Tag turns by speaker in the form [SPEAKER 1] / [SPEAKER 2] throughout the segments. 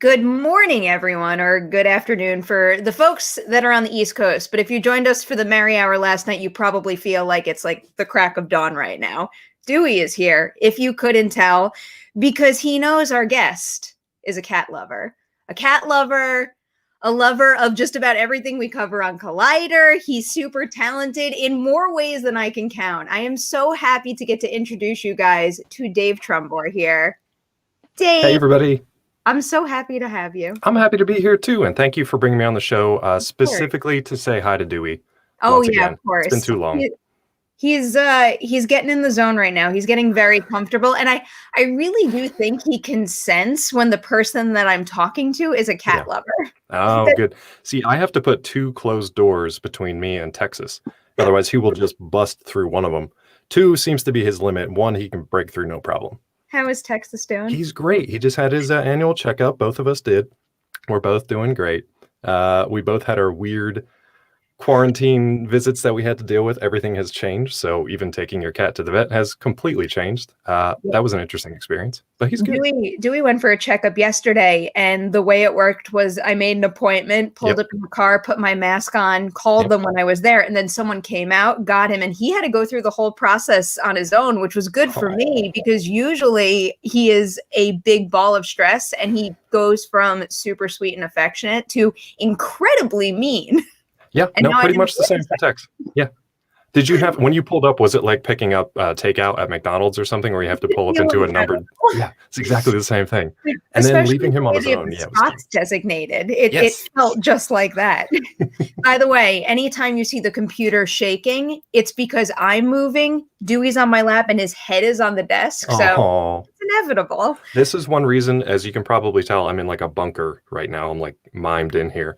[SPEAKER 1] Good morning, everyone, or good afternoon for the folks that are on the East Coast. But if you joined us for the merry hour last night, you probably feel like it's like the crack of dawn right now. Dewey is here, if you couldn't tell, because he knows our guest is a cat lover. A cat lover, a lover of just about everything we cover on Collider. He's super talented in more ways than I can count. I am so happy to get to introduce you guys to Dave Trumbore here. Dave.
[SPEAKER 2] Hey, everybody.
[SPEAKER 1] I'm so happy to have you.
[SPEAKER 2] I'm happy to be here too, and thank you for bringing me on the show specifically to say hi to Dewey.
[SPEAKER 1] Oh yeah, again. Of course.
[SPEAKER 2] It's been too long.
[SPEAKER 1] He's getting in the zone right now. He's getting very comfortable, and I really do think he can sense when the person that I'm talking to is a cat lover.
[SPEAKER 2] Oh, good. See, I have to put 2 closed doors between me and Texas. Otherwise, he will just bust through one of them. 2 seems to be his limit. 1 he can break through no problem.
[SPEAKER 1] How is Texas doing?
[SPEAKER 2] He's great. He just had his annual checkup. Both of us did. We're both doing great. We both had our weird quarantine visits that we had to deal with. Everything has changed. So even taking your cat to the vet has completely changed. That was an interesting experience, but he's good.
[SPEAKER 1] Dewey went for a checkup yesterday, and the way it worked was I made an appointment, pulled up in the car, put my mask on, called them when I was there, and then someone came out, got him, and he had to go through the whole process on his own, which was good for me because usually he is a big ball of stress, and he goes from super sweet and affectionate to incredibly mean.
[SPEAKER 2] Yeah, no, pretty much the same for Tex. Yeah. Did you have, when you pulled up, was it like picking up takeout at McDonald's or something where you have to pull up into a numbered? Yeah, it's exactly the same thing. And then leaving him on his own. Yeah,
[SPEAKER 1] spots designated. It felt just like that. By the way, anytime you see the computer shaking, it's because I'm moving. Dewey's on my lap and his head is on the desk. So it's inevitable.
[SPEAKER 2] This is one reason, as you can probably tell, I'm in like a bunker right now. I'm like mimed in here.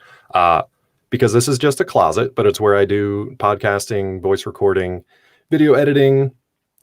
[SPEAKER 2] Because this is just a closet, but it's where I do podcasting, voice recording, video editing,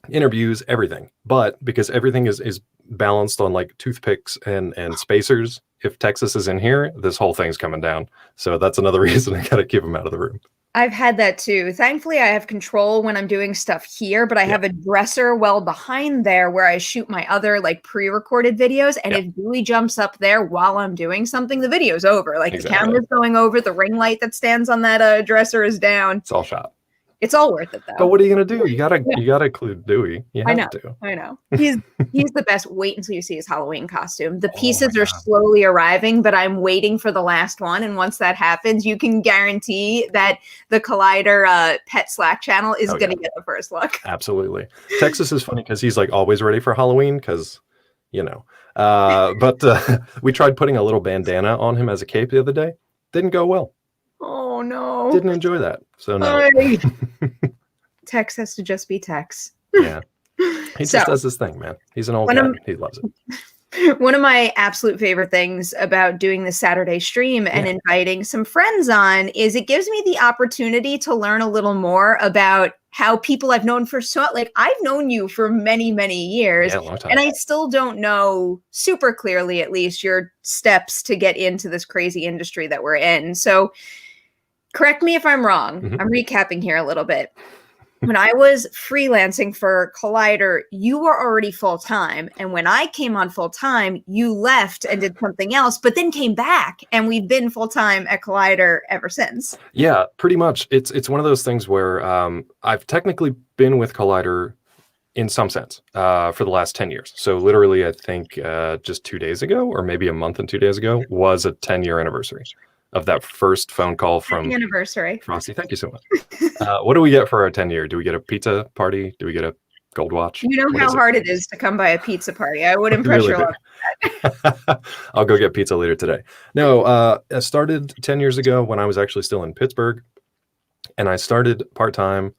[SPEAKER 2] interviews, everything. But because everything is balanced on like toothpicks and spacers, if Texas is in here, this whole thing's coming down. So that's another reason I got to keep him out of the room.
[SPEAKER 1] I've had that too. Thankfully, I have control when I'm doing stuff here, but I have a dresser well behind there where I shoot my other like pre-recorded videos. And if Dewey jumps up there while I'm doing something, the video's over. Like the camera's going over, the ring light that stands on that dresser is down.
[SPEAKER 2] It's all shot.
[SPEAKER 1] It's all worth it though.
[SPEAKER 2] But what are you gonna do? You gotta include Dewey.
[SPEAKER 1] I know. He's the best. Wait until you see his Halloween costume. The pieces are slowly arriving, but I'm waiting for the last one. And once that happens, you can guarantee that the Collider pet Slack channel is gonna get the first look.
[SPEAKER 2] Absolutely. Texas is funny because he's like always ready for Halloween because, but we tried putting a little bandana on him as a cape the other day. Didn't go well.
[SPEAKER 1] Oh no.
[SPEAKER 2] Didn't enjoy that. So no.
[SPEAKER 1] Tex has to just be Tex.
[SPEAKER 2] Yeah. He just does this thing, man. He's an old guy. He loves it.
[SPEAKER 1] One of my absolute favorite things about doing the Saturday stream and inviting some friends on is it gives me the opportunity to learn a little more about how people I've known for I've known you for many, many years,
[SPEAKER 2] a long time.
[SPEAKER 1] And I still don't know super clearly, at least, your steps to get into this crazy industry that we're in. So correct me if I'm wrong. Mm-hmm. I'm recapping here a little bit. When I was freelancing for Collider, you were already full-time. And when I came on full-time, you left and did something else, but then came back. And we've been full-time at Collider ever since.
[SPEAKER 2] Yeah, pretty much. It's one of those things where I've technically been with Collider in some sense for the last 10 years. So literally, I think just 2 days ago, or maybe a month and 2 days ago, was a 10-year anniversary of that first phone call from
[SPEAKER 1] Happy anniversary.
[SPEAKER 2] Frosty. Thank you so much. What do we get for our 10-year? Do we get a pizza party? Do we get a gold watch?
[SPEAKER 1] You know how hard it is to come by a pizza party. I wouldn't pressure
[SPEAKER 2] that. I'll go get pizza later today. No, I started 10 years ago when I was actually still in Pittsburgh. And I started part-time,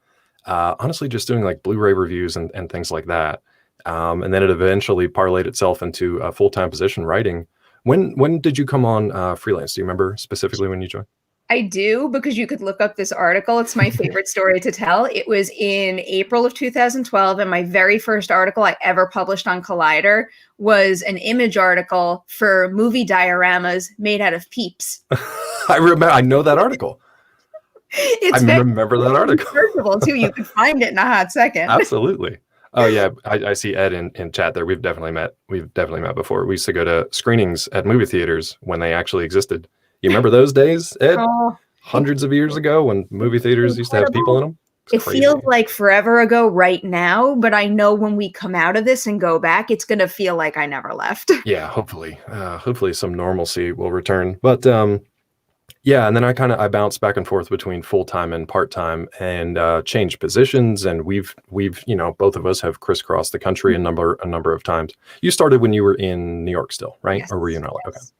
[SPEAKER 2] honestly, just doing like Blu-ray reviews and things like that. And then it eventually parlayed itself into a full-time position writing. When did you come on freelance? Do you remember specifically when you joined?
[SPEAKER 1] I do, because you could look up this article. It's my favorite story to tell. It was in April of 2012, and my very first article I ever published on Collider was an image article for movie dioramas made out of Peeps.
[SPEAKER 2] I know that article. I remember that article.
[SPEAKER 1] It's searchable too. You could find it in a hot second.
[SPEAKER 2] Absolutely. Oh yeah, I see Ed in chat there. We've definitely met. We've definitely met before. We used to go to screenings at movie theaters when they actually existed. You remember those days, Ed?
[SPEAKER 1] Oh, it,
[SPEAKER 2] Hundreds of years ago when movie
[SPEAKER 1] it's
[SPEAKER 2] theaters used to have people in
[SPEAKER 1] incredible.
[SPEAKER 2] them. It's
[SPEAKER 1] It
[SPEAKER 2] crazy.
[SPEAKER 1] feels like forever ago right now, but I know when we come out of this and go back, it's going to feel like I never left.
[SPEAKER 2] Yeah, hopefully some normalcy will return. But yeah, and then I bounced back and forth between full-time and part-time and changed positions, and we've both of us have crisscrossed the country a number of times. You started when you were in New York still, right?
[SPEAKER 1] Yes.
[SPEAKER 2] Or were you in LA? Okay.
[SPEAKER 1] Yes.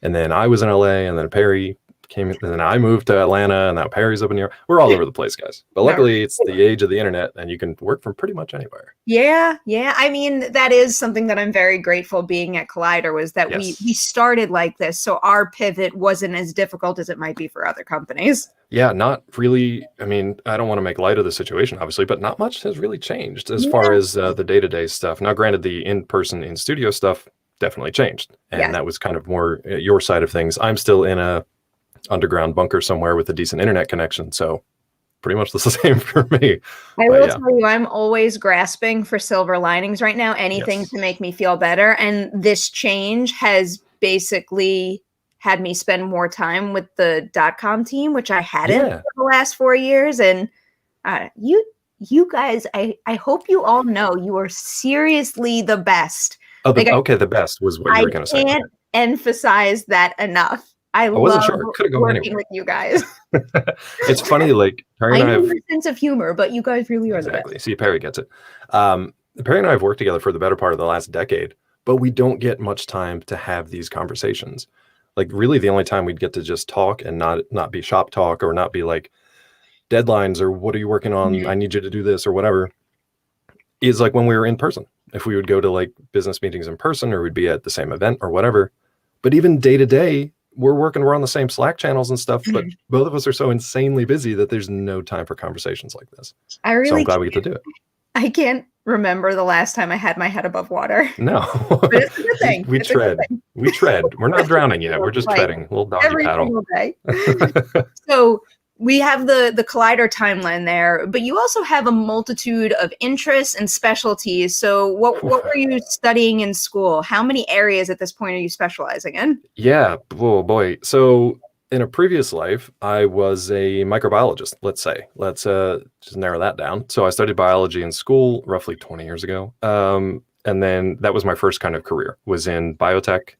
[SPEAKER 2] And then I was in LA, and then Perri came, and then I moved to Atlanta, and now Perry's up in New York. We're all over the place, guys. But luckily, it's the age of the internet, and you can work from pretty much anywhere.
[SPEAKER 1] Yeah. I mean, that is something that I'm very grateful being at Collider was that
[SPEAKER 2] Yes.
[SPEAKER 1] we started like this, so our pivot wasn't as difficult as it might be for other companies.
[SPEAKER 2] Yeah, not really. I mean, I don't want to make light of the situation, obviously, but not much has really changed as far as the day-to-day stuff. Now, granted, the in-person, in-studio stuff definitely changed, and that was kind of more your side of things. I'm still in a underground bunker somewhere with a decent internet connection, so pretty much the same for me.
[SPEAKER 1] I will tell you, I'm always grasping for silver linings right now, anything to make me feel better, and this change has basically had me spend more time with the .com team, which I hadn't for the last 4 years. And you guys, I hope you all know you are seriously the best.
[SPEAKER 2] Oh, the best was what you were going to say.
[SPEAKER 1] I can't emphasize that enough. I
[SPEAKER 2] wasn't
[SPEAKER 1] love
[SPEAKER 2] sure. Could have gone
[SPEAKER 1] working
[SPEAKER 2] anywhere
[SPEAKER 1] with you guys.
[SPEAKER 2] It's funny, like Perri and I have
[SPEAKER 1] a sense of humor, but you guys really are the best.
[SPEAKER 2] See, Perri gets it. Perri and I have worked together for the better part of the last decade, but we don't get much time to have these conversations. Like really the only time we'd get to just talk and not be shop talk or not be like deadlines or what are you working on? I need you to do this or whatever is like when we were in person. If we would go to like business meetings in person or we'd be at the same event or whatever. But even day to day, we're on the same Slack channels and stuff, but both of us are so insanely busy that there's no time for conversations like this. So I'm glad we get to do it.
[SPEAKER 1] I can't remember the last time I had my head above water.
[SPEAKER 2] No.
[SPEAKER 1] But it's a good thing.
[SPEAKER 2] We tread. We're not drowning yet. We're just treading. A little doggy paddle.
[SPEAKER 1] Day. So we have the Collider timeline there, but you also have a multitude of interests and specialties. So what were you studying in school? How many areas at this point are you specializing in?
[SPEAKER 2] Yeah. Oh boy. So in a previous life, I was a microbiologist, let's say. Let's just narrow that down. So I studied biology in school roughly 20 years ago. And then that was my first kind of career, was in biotech,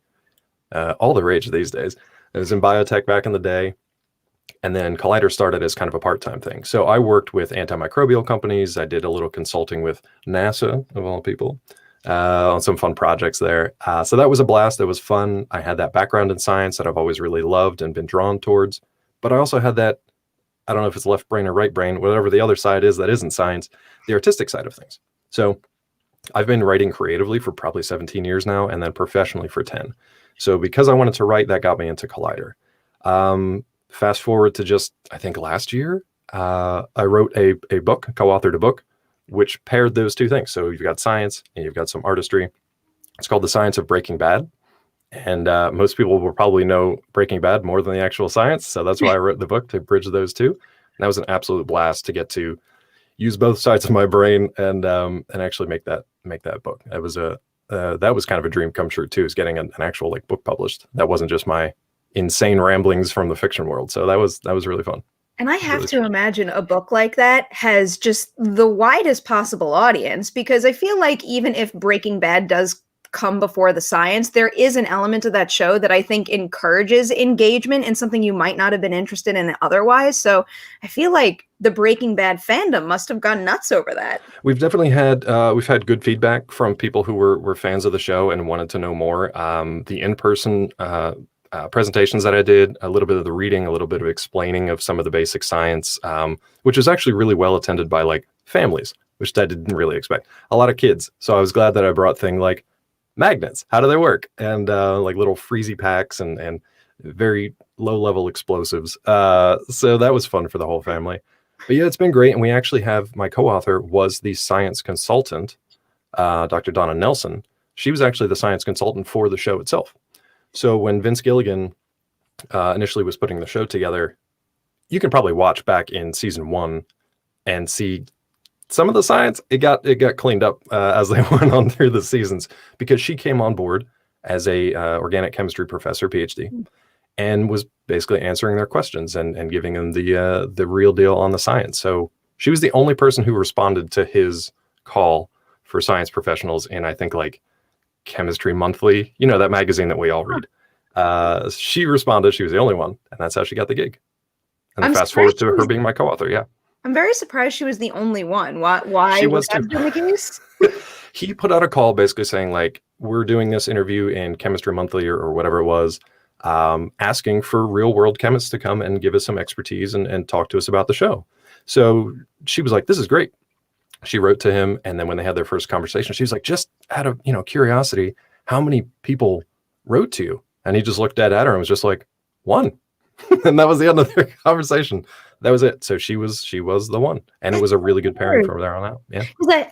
[SPEAKER 2] all the rage these days. I was in biotech back in the day. And then Collider started as kind of a part-time thing. So I worked with antimicrobial companies. I did a little consulting with NASA, of all people, on some fun projects there. So that was a blast. It was fun. I had that background in science that I've always really loved and been drawn towards. But I also had that, I don't know if it's left brain or right brain, whatever the other side is that isn't science, the artistic side of things. So I've been writing creatively for probably 17 years now, and then professionally for 10. So because I wanted to write, that got me into Collider. Fast forward to just, I think last year, I wrote a book, co-authored a book, which paired those two things. So you've got science and you've got some artistry. It's called The Science of Breaking Bad. And most people will probably know Breaking Bad more than the actual science. So that's why I wrote the book, to bridge those two. And that was an absolute blast to get to use both sides of my brain and actually make that book. That was kind of a dream come true too, is getting an actual like book published. That wasn't just my insane ramblings from the fiction world. So that was really fun.
[SPEAKER 1] And I have to imagine a book like that has just the widest possible audience, because I feel like even if Breaking Bad does come before the science, there is an element of that show that I think encourages engagement in something you might not have been interested in otherwise. So I feel like the Breaking Bad fandom must have gone nuts over that.
[SPEAKER 2] We've definitely had good feedback from people who were fans of the show and wanted to know more. The in-person presentations that I did, a little bit of the reading, a little bit of explaining of some of the basic science, which was actually really well attended by like families, which I didn't really expect. A lot of kids. So I was glad that I brought things like magnets. How do they work? And like little freezy packs and very low level explosives. So that was fun for the whole family. But yeah, it's been great. And we actually have, my co-author was the science consultant, Dr. Donna Nelson. She was actually the science consultant for the show itself. So when Vince Gilligan initially was putting the show together, you can probably watch back in season 1 and see some of the science, it got cleaned up as they went on through the seasons, because she came on board as a organic chemistry professor, PhD, and was basically answering their questions and giving them the real deal on the science. So she was the only person who responded to his call for science professionals in, I think, like Chemistry Monthly, that magazine that we all read. She responded. She was the only one, and that's how she got the gig. And then fast forward to her being my co-author. Yeah.
[SPEAKER 1] I'm very surprised she was the only one. Why
[SPEAKER 2] She
[SPEAKER 1] would
[SPEAKER 2] was
[SPEAKER 1] that
[SPEAKER 2] too.
[SPEAKER 1] be the case?
[SPEAKER 2] He put out a call basically saying, like, we're doing this interview in Chemistry Monthly or whatever it was, asking for real world chemists to come and give us some expertise and talk to us about the show. So she was like, this is great. She wrote to him. And then when they had their first conversation, she was like, just out of, curiosity, how many people wrote to you? And he just looked at her and was just like, one. And that was the end of their conversation. That was it. So she was the one, and it was a really good pairing from there on out. Yeah.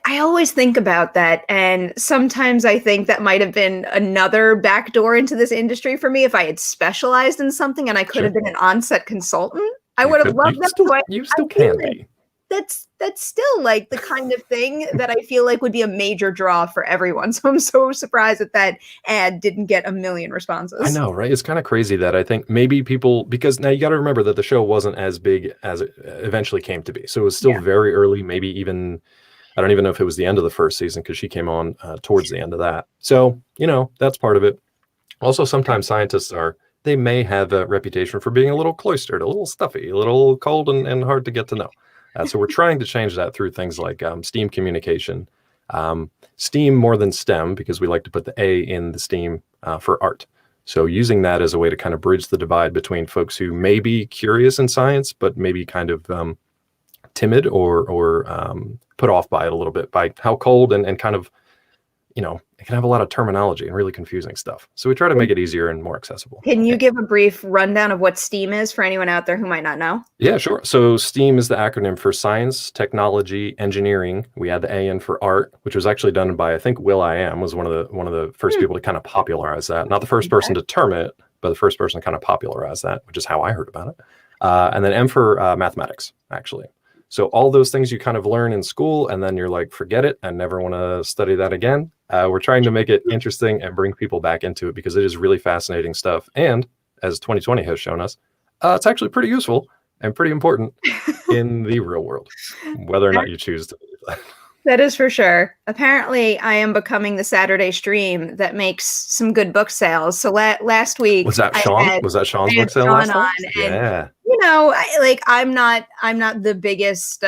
[SPEAKER 1] I always think about that, and sometimes I think that might have been another backdoor into this industry for me if I had specialized in something and I could have been an on-set consultant. I would have loved that.
[SPEAKER 2] You still can be.
[SPEAKER 1] That's still like the kind of thing that I feel like would be a major draw for everyone. So I'm so surprised that ad didn't get 1 million responses.
[SPEAKER 2] I know, right? It's kind of crazy that I think maybe people, because now you got to remember that the show wasn't as big as it eventually came to be. So it was still very early, maybe even, I don't even know if it was the end of the first season, because she came on towards the end of that. So, that's part of it. Also, sometimes scientists they may have a reputation for being a little cloistered, a little stuffy, a little cold and hard to get to know. So we're trying to change that through things like STEAM communication, STEAM more than STEM, because we like to put the A in the STEAM for art. So using that as a way to kind of bridge the divide between folks who may be curious in science, but maybe kind of timid or put off by it a little bit, by how cold and kind of, it can have a lot of terminology and really confusing stuff. So we try to make it easier and more accessible.
[SPEAKER 1] Can you give a brief rundown of what STEAM is for anyone out there who might not know?
[SPEAKER 2] Yeah, sure. So STEAM is the acronym for science, technology, engineering. We had the A in for art, which was actually done by, I think, Will.i.am was one of the first people to kind of popularize that. Not the first person to term it, but the first person to kind of popularize that, which is how I heard about it. And then M for mathematics, actually. So all those things you kind of learn in school, and then you're like, forget it, I never want to study that again. We're trying to make it interesting and bring people back into it, because it is really fascinating stuff. And as 2020 has shown us, it's actually pretty useful and pretty important in the real world, whether or not you choose to believe that.
[SPEAKER 1] That is for sure. Apparently, I am becoming the Saturday stream that makes some good book sales. So last week
[SPEAKER 2] was that Sean? Was that Sean's book sale last time?
[SPEAKER 1] Yeah. I'm not the biggest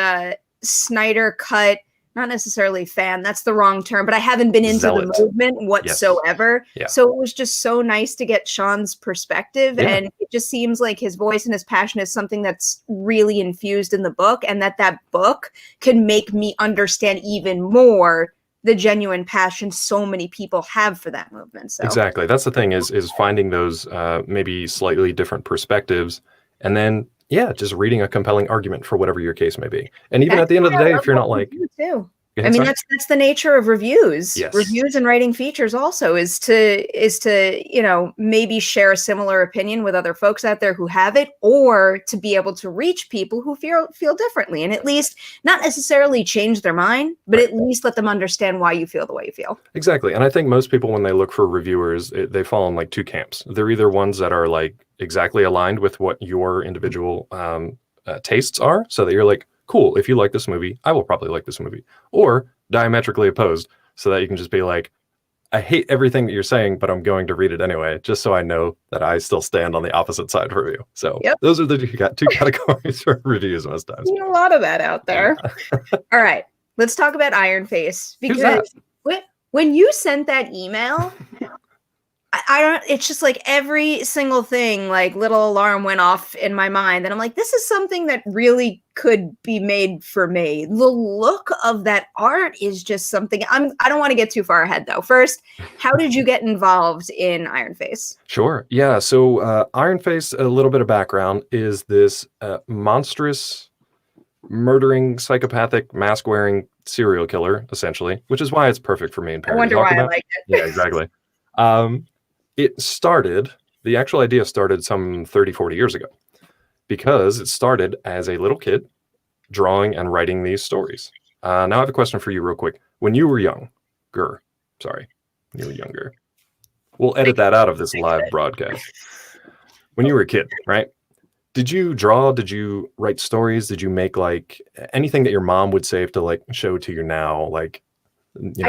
[SPEAKER 1] Snyder cut, not necessarily fan. That's the wrong term, but I haven't been into the movement whatsoever. Yes. Yeah. So it was just so nice to get Sean's perspective. Yeah. And it just seems like his voice and his passion is something that's really infused in the book, and that book can make me understand even more the genuine passion so many people have for that movement. So
[SPEAKER 2] exactly. That's the thing is finding those maybe slightly different perspectives, and then just reading a compelling argument for whatever your case may be. And even at the end of the day, if you're not like,
[SPEAKER 1] I mean, that's the nature of reviews.
[SPEAKER 2] Yes.
[SPEAKER 1] Reviews and writing features also is to maybe share a similar opinion with other folks out there who have it, or to be able to reach people who feel differently, and at least not necessarily change their mind, but at least let them understand why you feel the way you feel.
[SPEAKER 2] Exactly. And I think most people, when they look for reviewers, they fall in like two camps. They're either ones that are like exactly aligned with what your individual tastes are, so that you're like, cool, if you like this movie, I will probably like this movie. Or diametrically opposed, so that you can just be like, I hate everything that you're saying, but I'm going to read it anyway, just so I know that I still stand on the opposite side for you. So those are the two categories for reviews most times.
[SPEAKER 1] A lot of that out there. All right, let's talk about Ironface, because when you sent that email, I don't, it's just like every single thing, like little alarm went off in my mind. And I'm like, this is something that really could be made for me. The look of that art is just something. I don't want to get too far ahead though. First, how did you get involved in Ironface?
[SPEAKER 2] Sure. Yeah. So Ironface, a little bit of background, is this monstrous, murdering, psychopathic, mask-wearing serial killer, essentially, which is why it's perfect for me and Perri.
[SPEAKER 1] I wonder why I like it.
[SPEAKER 2] Yeah, exactly. The actual idea started some 30, 40 years ago, because it started as a little kid drawing and writing these stories. Now I have a question for you real quick. When you were younger, when you were younger, we'll edit that out of this live broadcast. When you were a kid, right? Did you draw? Did you write stories? Did you make like anything that your mom would save to like show to you now, like,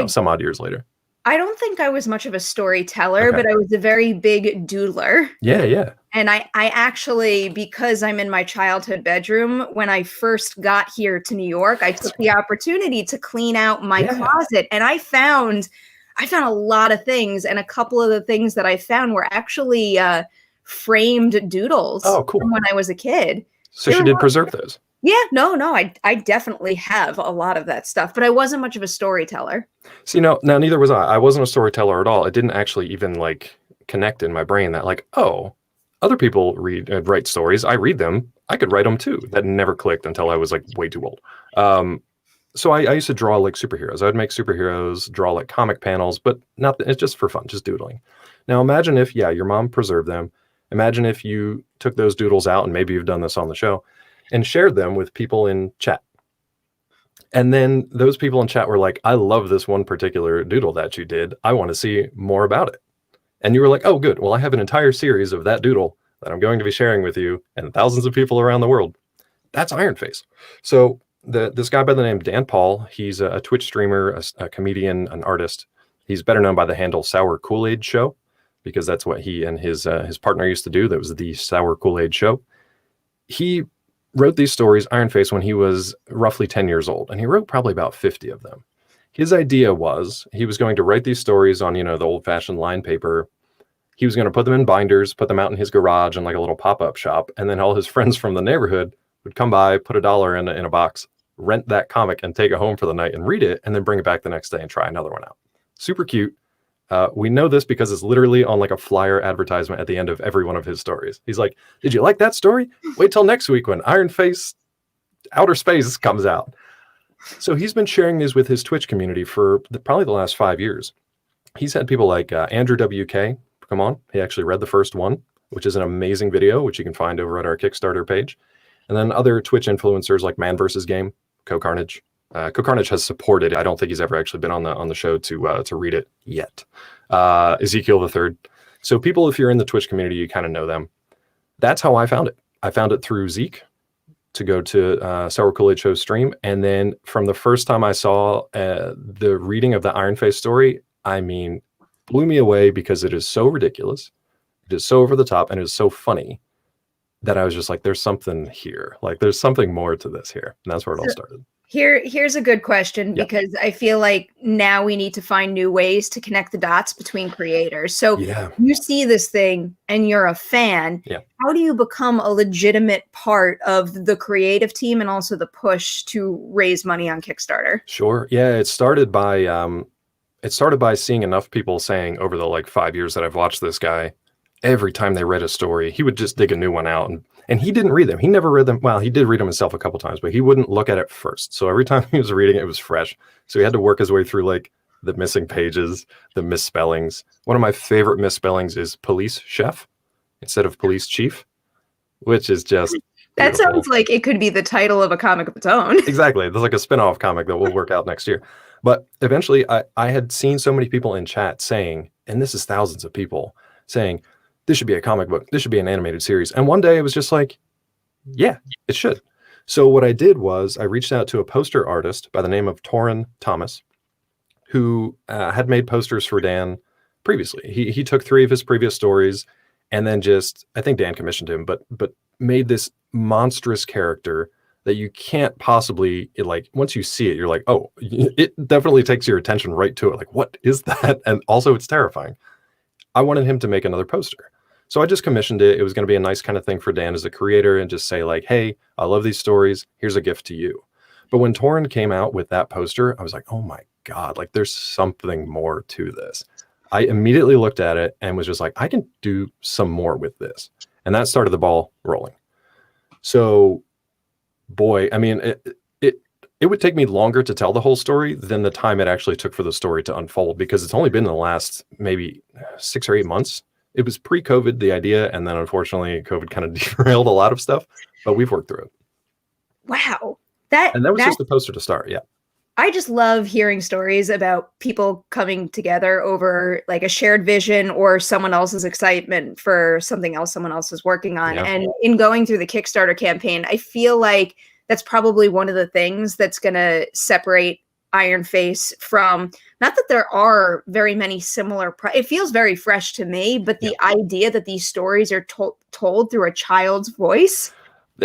[SPEAKER 2] some odd years later?
[SPEAKER 1] I don't think I was much of a storyteller, but I was a very big doodler.
[SPEAKER 2] Yeah.
[SPEAKER 1] And I actually, because I'm in my childhood bedroom, when I first got here to New York, I took the opportunity to clean out my closet, and I found a lot of things, and a couple of the things that I found were actually framed doodles from when I was a kid.
[SPEAKER 2] So she did preserve those.
[SPEAKER 1] Yeah, no, I definitely have a lot of that stuff, but I wasn't much of a storyteller.
[SPEAKER 2] See, now neither was I. I wasn't a storyteller at all. It didn't actually even like connect in my brain that like, oh, other people write stories. I read them. I could write them too. That never clicked until I was like way too old. So I used to draw like superheroes. I would make superheroes, draw like comic panels, but it's just for fun, just doodling. Now imagine if, your mom preserved them. Imagine if you took those doodles out, and maybe you've done this on the show, and shared them with people in chat. And then those people in chat were like, I love this one particular doodle that you did. I want to see more about it. And you were like, oh, good. Well, I have an entire series of that doodle that I'm going to be sharing with you and thousands of people around the world. That's Ironface. So this guy by the name Dan Paul, he's a Twitch streamer, a comedian, an artist. He's better known by the handle Sour Kool-Aid Show, because that's what he and his partner used to do. That was the Sour Kool-Aid Show. He wrote these stories, Ironface, when he was roughly 10 years old, and he wrote probably about 50 of them. His idea was he was going to write these stories on, the old-fashioned line paper. He was going to put them in binders, put them out in his garage in like a little pop-up shop, and then all his friends from the neighborhood would come by, put $1 in a box, rent that comic, and take it home for the night and read it, and then bring it back the next day and try another one out. Super cute. We know this because it's literally on like a flyer advertisement at the end of every one of his stories. He's like, did you like that story? Wait till next week when Ironface Outer Space comes out. So he's been sharing these with his Twitch community for probably the last 5 years. He's had people like Andrew WK come on. He actually read the first one, which is an amazing video, which you can find over at our Kickstarter page. And then other Twitch influencers like Man vs. Game, Co-Carnage. Co-Carnage has supported it. I don't think he's ever actually been on the show to read it yet. Ezekiel the Third. So people, if you're in the Twitch community, you kind of know them. That's how I found it. I found it through Zeke to go to Sour Kool-Aid Show's stream. And then from the first time I saw the reading of the Ironface story, I mean, blew me away because it is so ridiculous. It is so over the top and it is so funny that I was just like, there's something here. Like there's something more to this here. And that's where it all started.
[SPEAKER 1] Here's a good question, because I feel like now we need to find new ways to connect the dots between creators. So you see this thing and you're a fan. How do you become a legitimate part of the creative team and also the push to raise money on Kickstarter?
[SPEAKER 2] Sure. Yeah, it started by seeing enough people saying over the like 5 years that I've watched this guy, every time they read a story, he would just dig a new one out. And he didn't read them. He never read them. Well, he did read them himself a couple times, but he wouldn't look at it first. So every time he was reading it, it was fresh. So he had to work his way through like the missing pages, the misspellings. One of my favorite misspellings is police chef instead of police chief, which is just
[SPEAKER 1] that
[SPEAKER 2] beautiful.
[SPEAKER 1] sounds like it could be the title of a comic of its own.
[SPEAKER 2] Exactly. There's like a spin-off comic that will work out next year. But eventually I had seen so many people in chat saying, and this is thousands of people saying, this should be a comic book. This should be an animated series. And one day it was just like, yeah, it should. So what I did was I reached out to a poster artist by the name of Torrin Thomas, who had made posters for Dan previously. He took 3 of his previous stories and then I think Dan commissioned him, but made this monstrous character that you can't possibly, once you see it, you're like, oh, it definitely takes your attention right to it. Like, what is that? And also it's terrifying. I wanted him to make another poster. So I just commissioned it. It was going to be a nice kind of thing for Dan as a creator and just say like, hey, I love these stories. Here's a gift to you. But when Torrin came out with that poster, I was like, oh my God, like there's something more to this. I immediately looked at it and was just like, I can do some more with this. And that started the ball rolling. So boy, I mean, it would take me longer to tell the whole story than the time it actually took for the story to unfold, because it's only been in the last maybe 6 or 8 months. It was pre-COVID, the idea, and then unfortunately COVID kind of derailed a lot of stuff, but we've worked through it.
[SPEAKER 1] Wow.
[SPEAKER 2] And that was just the poster to start, yeah.
[SPEAKER 1] I just love hearing stories about people coming together over like a shared vision or someone else's excitement for something else someone else is working on.
[SPEAKER 2] Yeah.
[SPEAKER 1] And in going through the Kickstarter campaign, I feel like that's probably one of the things that's going to separate Ironface from, not that there are very many similar, it feels very fresh to me, but the idea that these stories are told through a child's voice.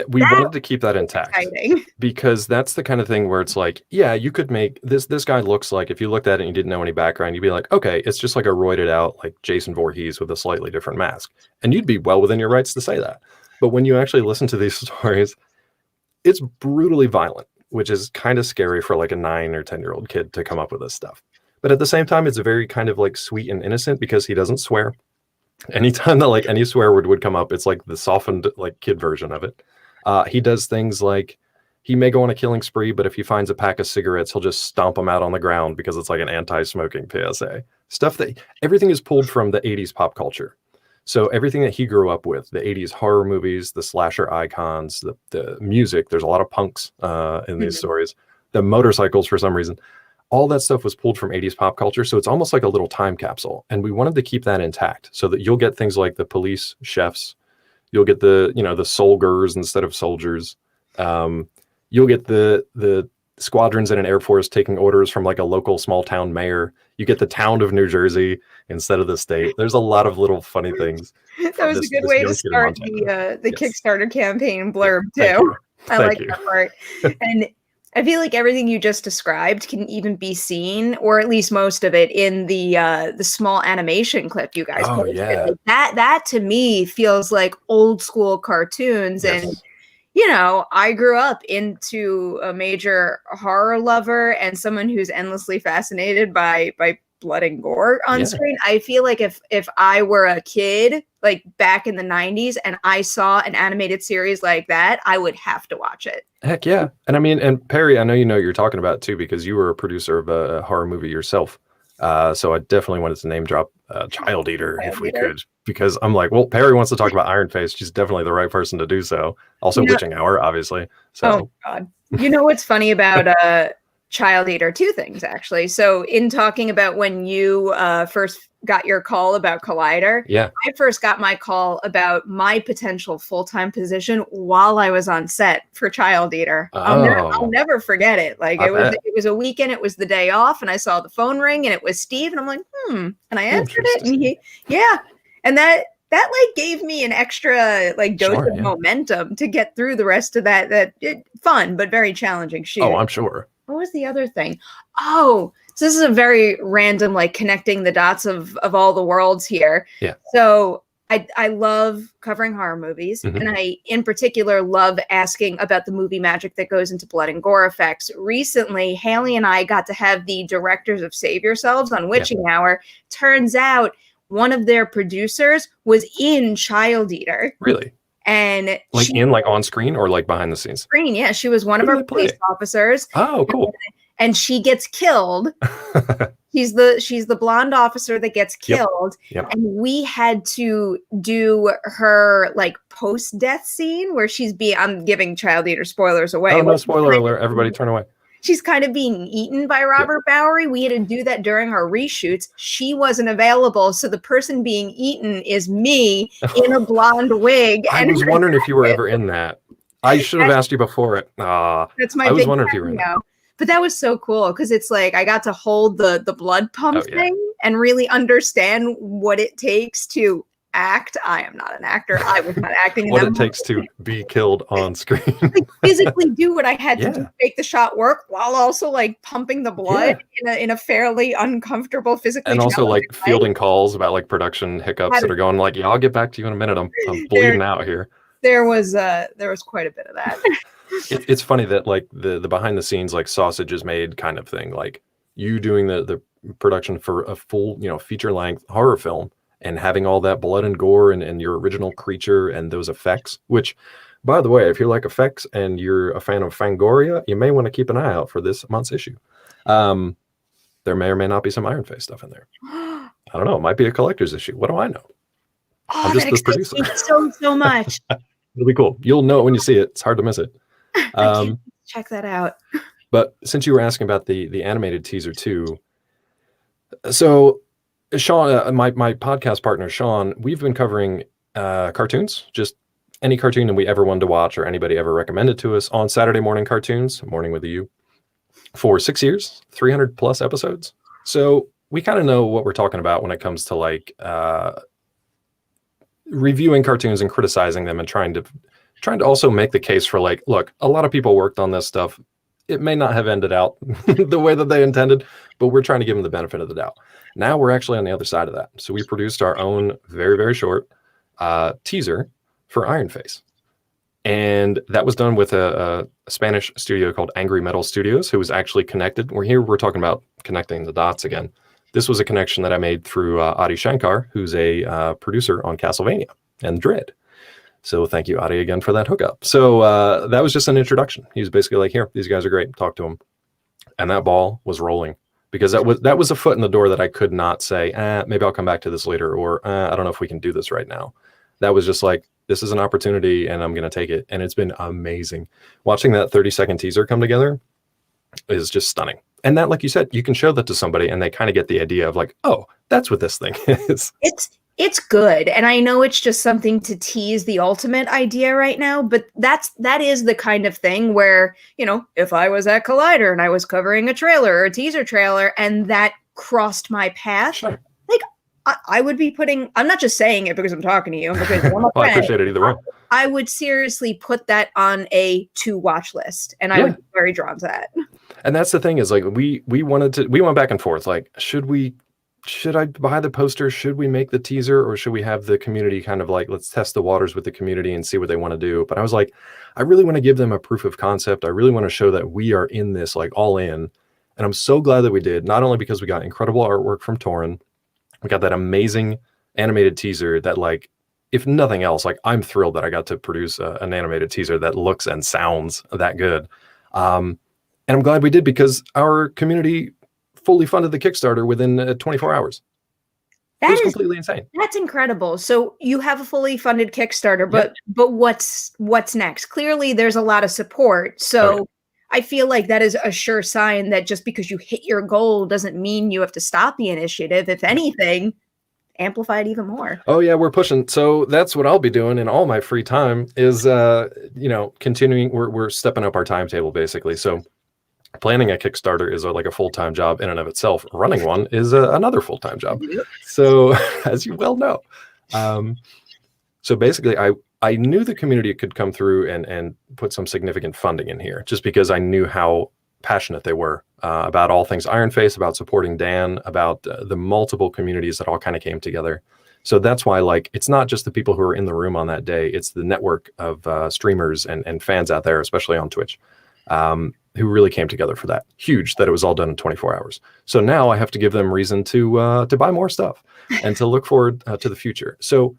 [SPEAKER 2] We wanted to keep that intact
[SPEAKER 1] Exciting.
[SPEAKER 2] because that's the kind of thing where it's like, yeah, you could make this guy looks like, if you looked at it and you didn't know any background, you'd be like, okay, it's just like a roided out like Jason Voorhees with a slightly different mask. And you'd be well within your rights to say that. But when you actually listen to these stories, it's brutally violent, which is kind of scary for like a 9 or 10-year-old kid to come up with this stuff. But at the same time, it's very kind of like sweet and innocent because he doesn't swear. Anytime that like any swear word would come up, it's like the softened like kid version of it. He does things like he may go on a killing spree, but if he finds a pack of cigarettes, he'll just stomp them out on the ground because it's like an anti-smoking PSA. Stuff that everything is pulled from the 80s pop culture. So everything that he grew up with, the 80s horror movies, the slasher icons, the music, there's a lot of punks in these stories, the motorcycles for some reason, all that stuff was pulled from 80s pop culture. So it's almost like a little time capsule. And we wanted to keep that intact so that you'll get things like the police chefs. You'll get the, you know, the soldiers instead of soldiers. You'll get the squadrons in an Air Force taking orders from like a local small town mayor. You get the town of New Jersey instead of the state. There's a lot of little funny things.
[SPEAKER 1] That was a good way to start the Kickstarter campaign blurb too. I like that part. And I feel like everything you just described can even be seen, or at least most of it, in the small animation clip you guys posted.
[SPEAKER 2] Yeah.
[SPEAKER 1] Like that to me feels like old school cartoons.
[SPEAKER 2] Yes.
[SPEAKER 1] And you know, I grew up into a major horror lover and someone who's endlessly fascinated by blood and gore on screen. I feel like if I were a kid like back in the 90s and I saw an animated series like that, I would have to watch it.
[SPEAKER 2] Heck yeah. And I mean, and Perri, I know you know what you're talking about too, because you were a producer of a horror movie yourself. So I definitely wanted to name drop Child Eater if we could, because I'm like, well, Perri wants to talk about Ironface. She's definitely the right person to do so. Also, Witching Hour, obviously. So.
[SPEAKER 1] Oh God! You know what's funny about Child Eater? Two things actually. So in talking about when you first got your call about Collider, I first got my call about my potential full-time position while I was on set for Child Eater. I'll never forget it. Like it was a weekend, it was the day off, and I saw the phone ring and it was Steve, and I'm like, and I answered it, and and that like gave me an extra like dose of momentum to get through the rest of that fun but very challenging shoot.
[SPEAKER 2] Oh, I'm sure.
[SPEAKER 1] What was the other thing? Oh, so this is a very random, like connecting the dots of all the worlds here.
[SPEAKER 2] Yeah.
[SPEAKER 1] So I love covering horror movies, and I in particular love asking about the movie magic that goes into blood and gore effects. Recently, Haley and I got to have the directors of Save Yourselves on Witching Hour. Turns out one of their producers was in Child Eater.
[SPEAKER 2] Really?
[SPEAKER 1] And
[SPEAKER 2] like in like on screen or like behind the scenes?
[SPEAKER 1] Screen, yeah. She was one of our police officers.
[SPEAKER 2] Oh, cool.
[SPEAKER 1] And she gets killed. She's the blonde officer that gets killed.
[SPEAKER 2] Yep.
[SPEAKER 1] And we had to do her like post-death scene where I'm giving Child Eater spoilers away.
[SPEAKER 2] Oh, no spoiler alert. Everybody turn away.
[SPEAKER 1] She's kind of being eaten by Robert Bowery. We had to do that during our reshoots. She wasn't available, so the person being eaten is me in a blonde wig.
[SPEAKER 2] I was wondering if you were ever in that. I should have asked you before it.
[SPEAKER 1] That's my
[SPEAKER 2] I was wondering if you were in that.
[SPEAKER 1] But that was so cool because it's like I got to hold the blood pump thing and really understand what it takes to act. I am not an actor. I was not acting.
[SPEAKER 2] What it takes to be killed on screen.
[SPEAKER 1] Like physically do what I had to do to make the shot work while also like pumping the blood in a fairly uncomfortable physically.
[SPEAKER 2] And also like fielding calls about like production hiccups that are going like, I'll get back to you in a minute. I'm bleeding out here.
[SPEAKER 1] There was quite a bit of that.
[SPEAKER 2] It's funny that like the behind the scenes like sausage is made kind of thing, like you doing the production for a full, feature length horror film and having all that blood and gore and your original creature and those effects, which by the way, if you like effects and you're a fan of Fangoria, you may want to keep an eye out for this month's issue. There may or may not be some Ironface stuff in there. I don't know. It might be a collector's issue. What do I know?
[SPEAKER 1] I'm just the producer. So much.
[SPEAKER 2] It'll be cool. You'll know it when you see it. It's hard to miss it.
[SPEAKER 1] Check that out.
[SPEAKER 2] But since you were asking about the animated teaser too, so Sean, my podcast partner Sean, we've been covering cartoons, just any cartoon that we ever wanted to watch or anybody ever recommended to us on Saturday morning cartoons, morning with a U, for 6 years, 300 plus episodes. So we kind of know what we're talking about when it comes to like reviewing cartoons and criticizing them and trying to also make the case for like, look, a lot of people worked on this stuff. It may not have ended out the way that they intended, but we're trying to give them the benefit of the doubt. Now we're actually on the other side of that. So we produced our own very, very short teaser for Ironface. And that was done with a Spanish studio called Angry Metal Studios, who was actually connected. We're talking about connecting the dots again. This was a connection that I made through Adi Shankar, who's a producer on Castlevania and Dread. So thank you, Adi, again for that hookup. So that was just an introduction. He was basically like, here, these guys are great. Talk to them. And that ball was rolling because that was a foot in the door that I could not say, maybe I'll come back to this later, or I don't know if we can do this right now. That was just like, this is an opportunity and I'm going to take it. And it's been amazing. Watching that 30-second teaser come together is just stunning. And that, like you said, you can show that to somebody and they kind of get the idea of like, oh, that's what this thing is.
[SPEAKER 1] It's good. And I know it's just something to tease the ultimate idea right now, but that is the kind of thing where, you know, if I was at Collider and I was covering a trailer or a teaser trailer and that crossed my path,
[SPEAKER 2] Sure.
[SPEAKER 1] like I would be putting, I'm not just saying it because I'm talking to you, because I'm a
[SPEAKER 2] Well, I appreciate it either way.
[SPEAKER 1] I would seriously put that on a to watch list, and I would be very drawn to that. And
[SPEAKER 2] that's the thing is like we went back and forth. Like, should I buy the poster? Should we make the teaser, or should we have the community kind of like, let's test the waters with the community and see what they want to do? But I was like, I really want to give them a proof of concept. I really want to show that we are in this, like all in. And I'm so glad that we did, not only because we got incredible artwork from Torin, we got that amazing animated teaser that, like, if nothing else, like I'm thrilled that I got to produce an animated teaser that looks and sounds that good. And I'm glad we did because our community fully funded the Kickstarter within 24 hours. It was completely insane.
[SPEAKER 1] That's incredible. So you have a fully funded Kickstarter, but what's next? Clearly there's a lot of support. So I feel like that is a sure sign that just because you hit your goal doesn't mean you have to stop the initiative. If anything, amplify it even more.
[SPEAKER 2] Oh yeah, we're pushing. So that's what I'll be doing in all my free time is, continuing. We're stepping up our timetable basically. So planning a Kickstarter is like a full-time job in and of itself. Running one is another full-time job. So as you well know, so basically I knew the community could come through and put some significant funding in here just because I knew how passionate they were about all things Ironface, about supporting Dan, about the multiple communities that all kind of came together. So that's why, like, it's not just the people who are in the room on that day, it's the network of streamers and fans out there, especially on Twitch, who really came together for that. Huge that it was all done in 24 hours. So now I have to give them reason to buy more stuff and to look forward to the future. So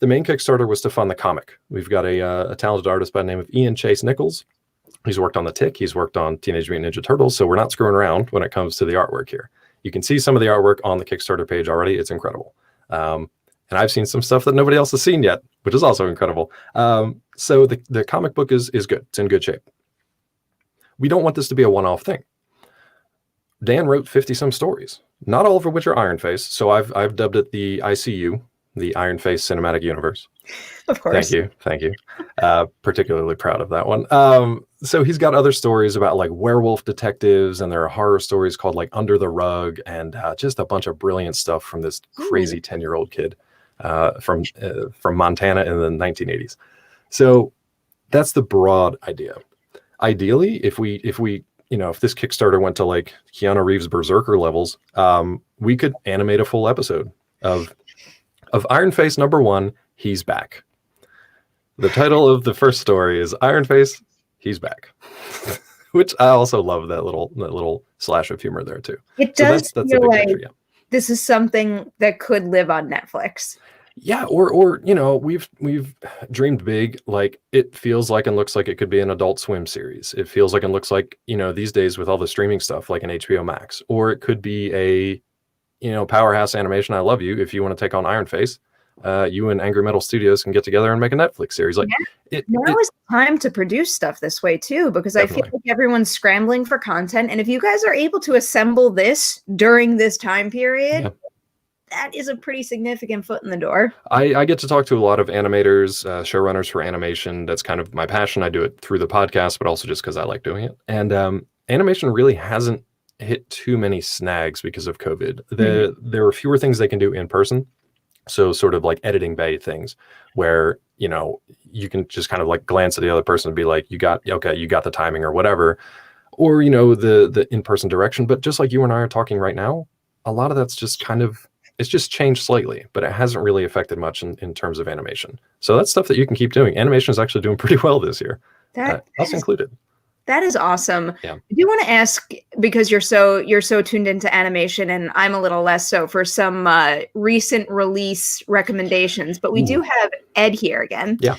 [SPEAKER 2] the main Kickstarter was to fund the comic. We've got a talented artist by the name of Ian Chase Nichols. He's worked on The Tick. He's worked on Teenage Mutant Ninja Turtles. So we're not screwing around when it comes to the artwork here. You can see some of the artwork on the Kickstarter page already. It's incredible. And I've seen some stuff that nobody else has seen yet, which is also incredible. So the comic book is good. It's in good shape. We don't want this to be a one-off thing. Dan wrote 50-some stories, not all of which are Ironface. So I've dubbed it the ICU, the Ironface Cinematic Universe.
[SPEAKER 1] Of course.
[SPEAKER 2] Thank you. Particularly proud of that one. So he's got other stories about like werewolf detectives, and there are horror stories called like Under the Rug, and just a bunch of brilliant stuff from this crazy 10-year-old kid from Montana in the 1980s. So that's the broad idea. Ideally, if this Kickstarter went to like Keanu Reeves Berserker levels, we could animate a full episode of Ironface #1, He's Back. The title of the first story is Ironface, He's Back, which I also love that little slash of humor there too.
[SPEAKER 1] It does feel like this is something that could live on Netflix.
[SPEAKER 2] Yeah, or we've dreamed big. Like it feels like and looks like it could be an Adult Swim series. It feels like and looks like, these days with all the streaming stuff, like an HBO Max, or it could be a Powerhouse Animation. I love you if you want to take on Ironface. you and Angry Metal Studios can get together and make a Netflix series. Like,
[SPEAKER 1] now is the time to produce stuff this way too, because definitely. I feel like everyone's scrambling for content, and if you guys are able to assemble this during this time period, that is a pretty significant foot in the door.
[SPEAKER 2] I get to talk to a lot of animators, showrunners for animation. That's kind of my passion. I do it through the podcast, but also just because I like doing it. And animation really hasn't hit too many snags because of COVID. There are fewer things they can do in person. So sort of like editing bay things where, you know, you can just kind of like glance at the other person and be like, you got the timing or whatever, or, you know, the in-person direction. But just like you and I are talking right now, a lot of that's just kind of, it's just changed slightly, but it hasn't really affected much in terms of animation. So that's stuff that you can keep doing. Animation is actually doing pretty well this year. Us included.
[SPEAKER 1] That is awesome.
[SPEAKER 2] Yeah.
[SPEAKER 1] I do want to ask, because you're so tuned into animation and I'm a little less so, for some recent release recommendations, but we do have Ed here again.
[SPEAKER 2] Yeah.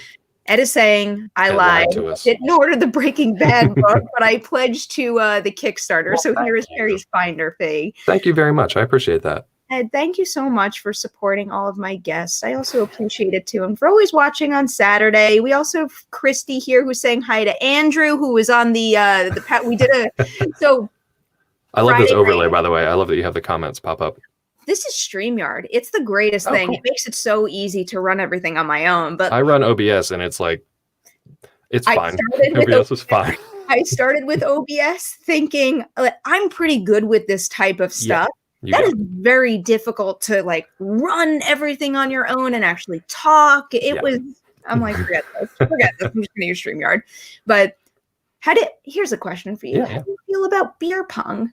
[SPEAKER 1] Ed is saying, I lied. Didn't order the Breaking Bad book, but I pledged to the Kickstarter. So here is Perri's finder fee.
[SPEAKER 2] Thank you very much. I appreciate that.
[SPEAKER 1] Ed, thank you so much for supporting all of my guests. I also appreciate it too, and for always watching on Saturday. We also have Christy here who's saying hi to Andrew, who was on the we did a so.
[SPEAKER 2] I love Friday this overlay, by the way. I love that you have the comments pop up.
[SPEAKER 1] This is StreamYard. It's the greatest thing. Cool. It makes it so easy to run everything on my own. But
[SPEAKER 2] I run OBS, and it's like it's fine. OBS is fine.
[SPEAKER 1] I started with OBS thinking I'm pretty good with this type of stuff. Yeah. That is very difficult to like run everything on your own and actually talk. I'm like, forget this. I'm just going to use StreamYard. But here's a question for you.
[SPEAKER 2] Yeah.
[SPEAKER 1] How do you feel about beer pong?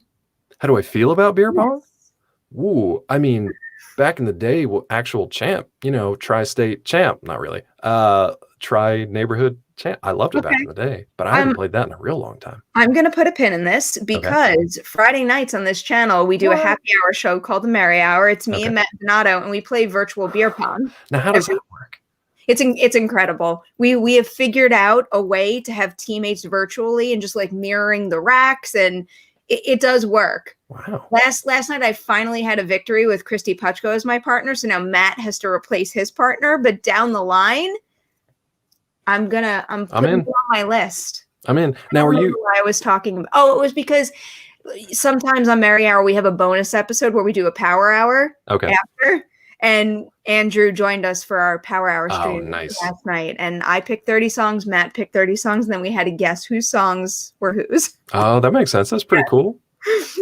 [SPEAKER 2] How do I feel about beer pong? Ooh, I mean, back in the day, actual champ, you know, tri-state champ, not really. Tri-neighborhood champ. I loved it back in the day, but I haven't played that in a real long time.
[SPEAKER 1] I'm going to put a pin in this because Friday nights on this channel, we do a happy hour show called the Merry Hour. It's me and Matt Donato, and we play virtual beer pong.
[SPEAKER 2] Now, how does that work?
[SPEAKER 1] It's incredible. We have figured out a way to have teammates virtually and just like mirroring the racks, and it does work.
[SPEAKER 2] Wow. Last
[SPEAKER 1] night I finally had a victory with Christy Puchko as my partner, so now Matt has to replace his partner, but down the line, I'm putting it on my list.
[SPEAKER 2] I'm in. Now,
[SPEAKER 1] I was talking about, it was because sometimes on Merry Hour we have a bonus episode where we do a power hour after, and Andrew joined us for our power hour stream last night, and I picked 30 songs, Matt picked 30 songs, and then we had to guess whose songs were whose.
[SPEAKER 2] Oh, that makes sense. That's pretty cool.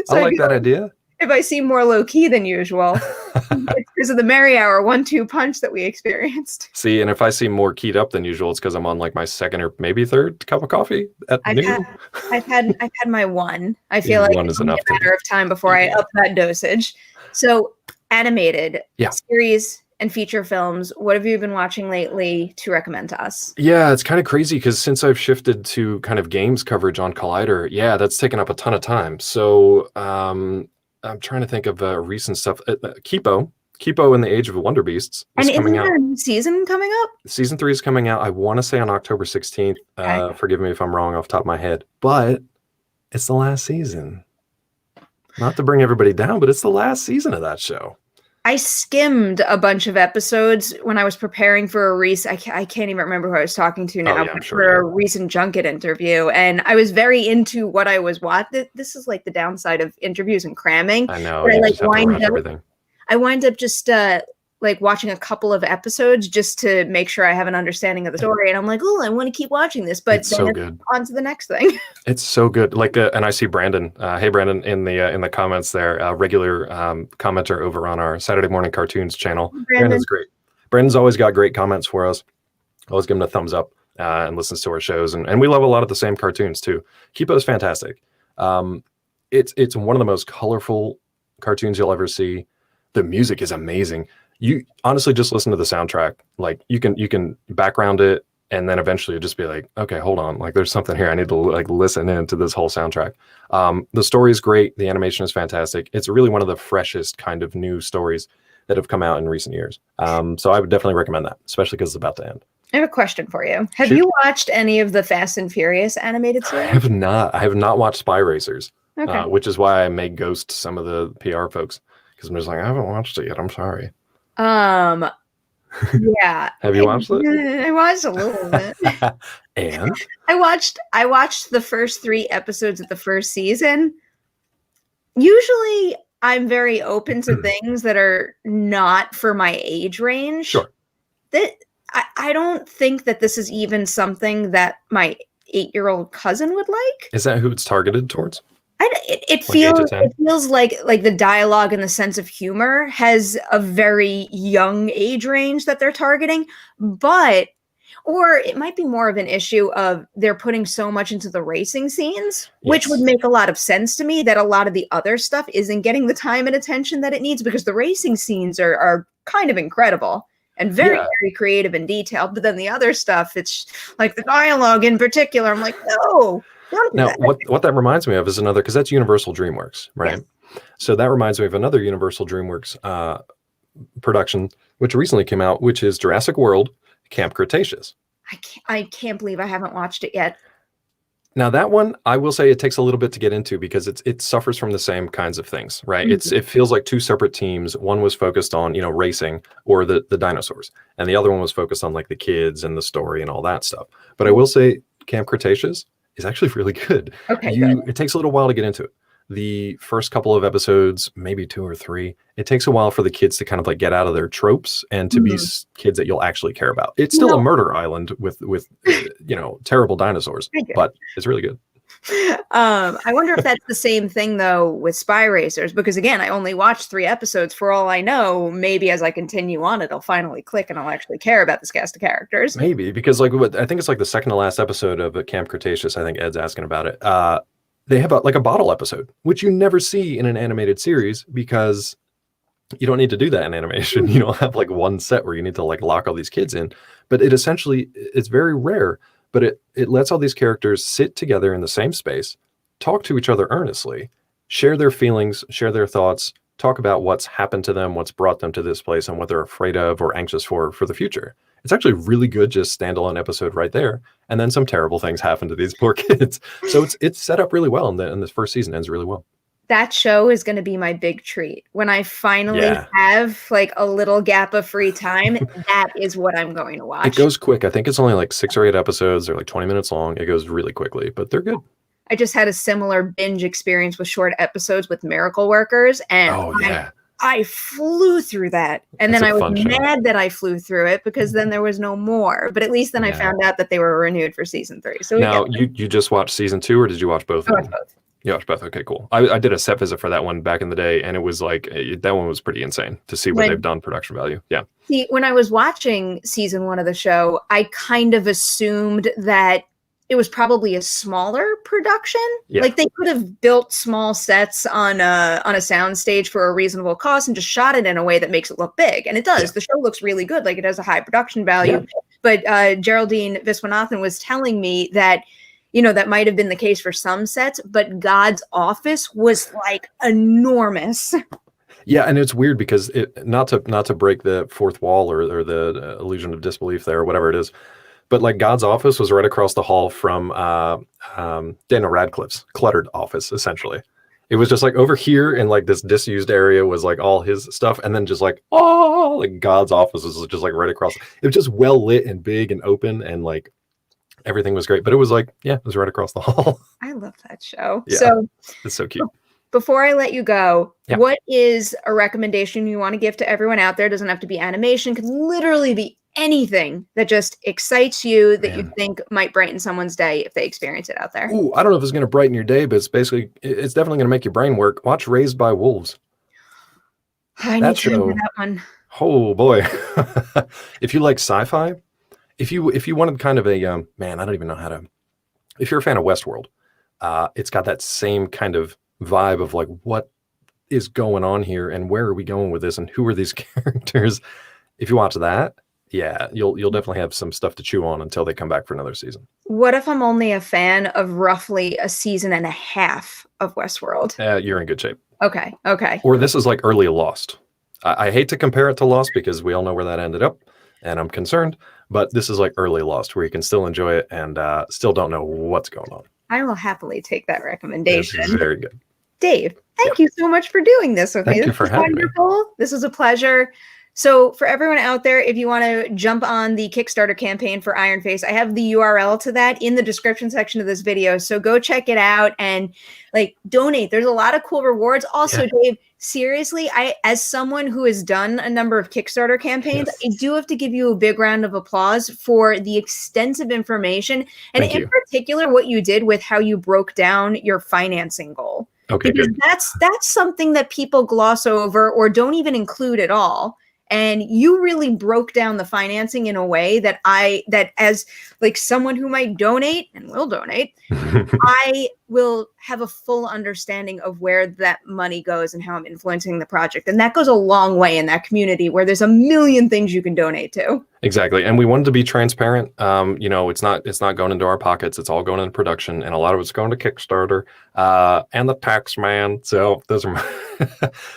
[SPEAKER 2] So I like that idea.
[SPEAKER 1] If I seem more low-key than usual, it's because of the Merry Hour 1-2 punch that we experienced.
[SPEAKER 2] See, and if I seem more keyed up than usual, it's because I'm on like my second or maybe third cup of coffee at noon.
[SPEAKER 1] I've had my one. I feel like it's a matter of time before I up that dosage. So animated series and feature films, what have you been watching lately to recommend to us?
[SPEAKER 2] Yeah, it's kind of crazy because since I've shifted to kind of games coverage on Collider, that's taken up a ton of time. So I'm trying to think of recent stuff. Kipo and the Age of Wonder Beasts is coming out.
[SPEAKER 1] And isn't there a season coming up?
[SPEAKER 2] Season 3 is coming out, I want to say on October 16th. Forgive me if I'm wrong off the top of my head, but it's the last season. Not to bring everybody down, but it's the last season of that show.
[SPEAKER 1] I skimmed a bunch of episodes when I was preparing for a recent, I can't even remember who I was talking to now, for a recent Junket interview. And I was very into what I was watching. This is like the downside of interviews and cramming.
[SPEAKER 2] I know. I
[SPEAKER 1] wind up just like watching a couple of episodes just to make sure I have an understanding of the story. And I'm like, I want to keep watching this, but
[SPEAKER 2] it's so good.
[SPEAKER 1] On to the next thing.
[SPEAKER 2] It's so good. Like, and I see Brandon. Hey, Brandon, in the comments there, regular commenter over on our Saturday Morning Cartoons channel. Brandon's great. Brandon's always got great comments for us. Always give him a thumbs up and listens to our shows. And we love a lot of the same cartoons too. Kipo's fantastic. It's one of the most colorful cartoons you'll ever see. The music is amazing. You honestly just listen to the soundtrack. Like you can background it, and then eventually you'll just be like, okay, hold on. Like there's something here. I need to like listen into this whole soundtrack. The story is great. The animation is fantastic. It's really one of the freshest kind of new stories that have come out in recent years. So I would definitely recommend that, especially because it's about to end.
[SPEAKER 1] I have a question for you. Have you watched any of the Fast and Furious animated series?
[SPEAKER 2] I have not. I have not watched Spy Racers, which is why I may ghost some of the PR folks, because I'm just like, I haven't watched it yet. I'm sorry.
[SPEAKER 1] Yeah.
[SPEAKER 2] Have you watched it?
[SPEAKER 1] I watched a little bit.
[SPEAKER 2] And
[SPEAKER 1] I watched the first 3 episodes of the first season. Usually I'm very open to things that are not for my age range.
[SPEAKER 2] sure.
[SPEAKER 1] That I don't think that this is even something that my 8-year-old cousin would like.
[SPEAKER 2] Is that who it's targeted towards?
[SPEAKER 1] It
[SPEAKER 2] Like 8 to 10?
[SPEAKER 1] feels like the dialogue and the sense of humor has a very young age range that they're targeting, but or it might be more of an issue of they're putting so much into the racing scenes, which would
[SPEAKER 2] Yes.
[SPEAKER 1] make a lot of sense to me, that a lot of the other stuff isn't getting the time and attention that it needs, because the racing scenes are kind of incredible and very,
[SPEAKER 2] Yeah.
[SPEAKER 1] very creative and detailed. But then the other stuff, it's like the dialogue in particular, I'm like, no, don't do
[SPEAKER 2] Now,
[SPEAKER 1] that.
[SPEAKER 2] what that reminds me of is another, because that's Universal DreamWorks, right? So that reminds me of another Universal DreamWorks production, which recently came out, which is Jurassic World Camp Cretaceous.
[SPEAKER 1] I can't believe I haven't watched it yet.
[SPEAKER 2] Now that one, I will say it takes a little bit to get into because it suffers from the same kinds of things, right?
[SPEAKER 1] Mhm.
[SPEAKER 2] It feels like 2 separate teams. One was focused on, racing or the dinosaurs, and the other one was focused on like the kids and the story and all that stuff. But I will say Camp Cretaceous is actually really good.
[SPEAKER 1] Okay, good.
[SPEAKER 2] It takes a little while to get into it. The first couple of episodes, maybe 2 or 3, it takes a while for the kids to kind of like get out of their tropes and to be kids that you'll actually care about. It's still a murder island with terrible dinosaurs, but it's really good.
[SPEAKER 1] I wonder if that's the same thing though with Spy Racers, because again, I only watched 3 episodes. For all I know, maybe as I continue on, it'll finally click and I'll actually care about this cast of characters.
[SPEAKER 2] Maybe, because I think it's like the second to last episode of Camp Cretaceous. I think Ed's asking about it. They have a bottle episode, which you never see in an animated series because you don't need to do that in animation. You don't have like one set where you need to like lock all these kids in. But it's very rare, but it lets all these characters sit together in the same space, talk to each other earnestly, share their feelings, share their thoughts, talk about what's happened to them, what's brought them to this place, and what they're afraid of or anxious for the future. It's actually really good, just standalone episode right there. And then some terrible things happen to these poor kids. So it's set up really well, and this first season ends really well.
[SPEAKER 1] That show is going to be my big treat. When I finally have like a little gap of free time, that is what I'm going to watch.
[SPEAKER 2] It goes quick. I think it's only like 6 or 8 episodes. They're like 20 minutes long. It goes really quickly, but they're good.
[SPEAKER 1] I just had a similar binge experience with short episodes with Miracle Workers, and I flew through that. And then I was mad that I flew through it because then there was no more. But at least then I found out that they were renewed for season 3. So
[SPEAKER 2] now you just watched season 2, or did you watch both?
[SPEAKER 1] I watched both.
[SPEAKER 2] You watched both. Okay, cool. I did a set visit for that one back in the day, and it was like that one was pretty insane to see what they've done production value. Yeah.
[SPEAKER 1] See, when I was watching season 1 of the show, I kind of assumed that it was probably a smaller production.
[SPEAKER 2] Yeah.
[SPEAKER 1] Like they could have built small sets on a sound stage for a reasonable cost and just shot it in a way that makes it look big. And it does. Yeah. The show looks really good. Like it has a high production value. Yeah. But Geraldine Viswanathan was telling me that, that might have been the case for some sets, but God's Office was like enormous.
[SPEAKER 2] Yeah, and it's weird because not to break the fourth wall or the illusion of disbelief there or whatever it is, but like God's Office was right across the hall from Daniel Radcliffe's cluttered office, essentially. It was just like over here in like this disused area was like all his stuff, and then just like God's Office was just like right across. It was just well lit and big and open, and like everything was great. But it was like, it was right across the hall.
[SPEAKER 1] I love that show.
[SPEAKER 2] Yeah,
[SPEAKER 1] so
[SPEAKER 2] it's so cute.
[SPEAKER 1] Before I let you go, what is a recommendation you want to give to everyone out there? It doesn't have to be animation, can literally be anything that just excites you that you think might brighten someone's day if they experience it out there.
[SPEAKER 2] Ooh, I don't know if it's going to brighten your day, but it's definitely going to make your brain work. Watch Raised by Wolves.
[SPEAKER 1] I need to remember that one.
[SPEAKER 2] Oh boy. If you like sci-fi, if you wanted kind of a, I don't even know how to, if you're a fan of Westworld, it's got that same kind of vibe of like, what is going on here and where are we going with this and who are these characters? If you watch that, you'll definitely have some stuff to chew on until they come back for another season.
[SPEAKER 1] What if I'm only a fan of roughly a season and a half of Westworld?
[SPEAKER 2] You're in good shape.
[SPEAKER 1] Okay.
[SPEAKER 2] Or this is like early Lost. I hate to compare it to Lost because we all know where that ended up, and I'm concerned, but this is like early Lost where you can still enjoy it and still don't know what's going on.
[SPEAKER 1] I will happily take that recommendation.
[SPEAKER 2] It's very good.
[SPEAKER 1] Dave, thank you so much for doing this with me.
[SPEAKER 2] Thank you for having me.
[SPEAKER 1] This is a pleasure. So for everyone out there, if you want to jump on the Kickstarter campaign for Ironface, I have the URL to that in the description section of this video. So go check it out and like donate. There's a lot of cool rewards. Also, Dave, seriously, as someone who has done a number of Kickstarter campaigns, I do have to give you a big round of applause for the extensive information and in particular what you did with how you broke down your financing goal.
[SPEAKER 2] Okay,
[SPEAKER 1] because that's something that people gloss over or don't even include at all. And you really broke down the financing in a way that as like someone who might donate and will donate, I will have a full understanding of where that money goes and how I'm influencing the project. And that goes a long way in that community where there's a million things you can donate to.
[SPEAKER 2] Exactly. And we wanted to be transparent. You know, it's not going into our pockets. It's all going into production. And a lot of it's going to Kickstarter and the tax man. So those are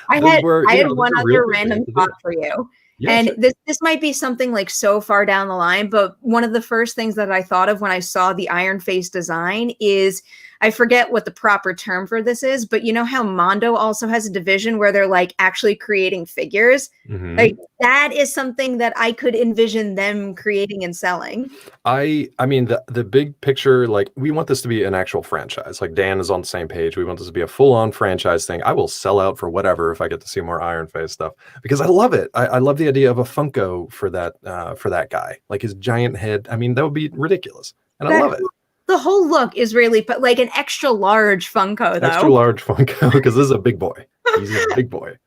[SPEAKER 1] I had one other random thought for you. Yeah, and sure. This might be something like so far down the line, but one of the first things that I thought of when I saw the Ironface design is, I forget what the proper term for this is, but you know how Mondo also has a division where they're like actually creating figures? Mm-hmm. Like that is something that I could envision them creating and selling.
[SPEAKER 2] I mean, the big picture, like we want this to be an actual franchise. Like Dan is on the same page. We want this to be a full-on franchise thing. I will sell out for whatever if I get to see more Ironface stuff because I love it. I love the idea of a Funko for that guy, like his giant head. I mean, that would be ridiculous, and I love it.
[SPEAKER 1] The whole look is really, but like an extra large Funko, though.
[SPEAKER 2] Extra large Funko because this is a big boy. He's a big boy.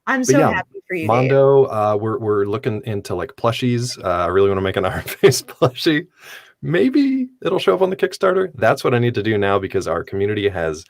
[SPEAKER 1] I'm so happy for you,
[SPEAKER 2] Mondo. We're looking into like plushies. I really want to make an Ironface plushie. Maybe it'll show up on the Kickstarter. That's what I need to do now because our community has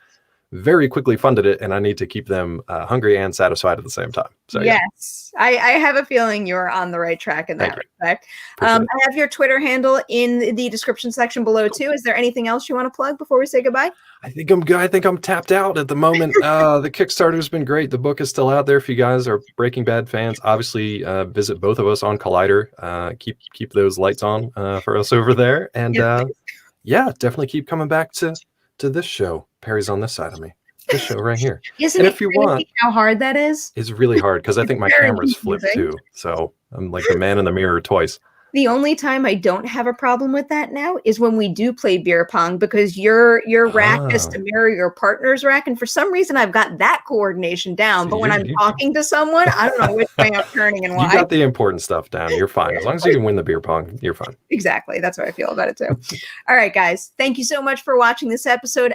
[SPEAKER 2] very quickly funded it, and I need to keep them hungry and satisfied at the same time. So
[SPEAKER 1] yes, I have a feeling you're on the right track in that respect. I have your Twitter handle in the description section below too. Is there anything else you want to plug before we say goodbye?
[SPEAKER 2] I think I'm good. I think I'm tapped out at the moment. The Kickstarter's been great. The book is still out there. If you guys are Breaking Bad fans, obviously visit both of us on Collider. Keep those lights on for us over there, and definitely keep coming back to this show. Perri's on this side of me. This show right here.
[SPEAKER 1] Isn't it crazy how hard that is?
[SPEAKER 2] It's really hard because I think my camera's flipped too. So I'm like the man in the mirror twice.
[SPEAKER 1] The only time I don't have a problem with that now is when we do play beer pong because your rack has to mirror your partner's rack. And for some reason, I've got that coordination down. But when I'm talking to someone, I don't know which way I'm turning and why.
[SPEAKER 2] You got the important stuff down. You're fine. As long as you can win the beer pong, you're fine.
[SPEAKER 1] Exactly. That's what I feel about it too. All right, guys. Thank you so much for watching this episode.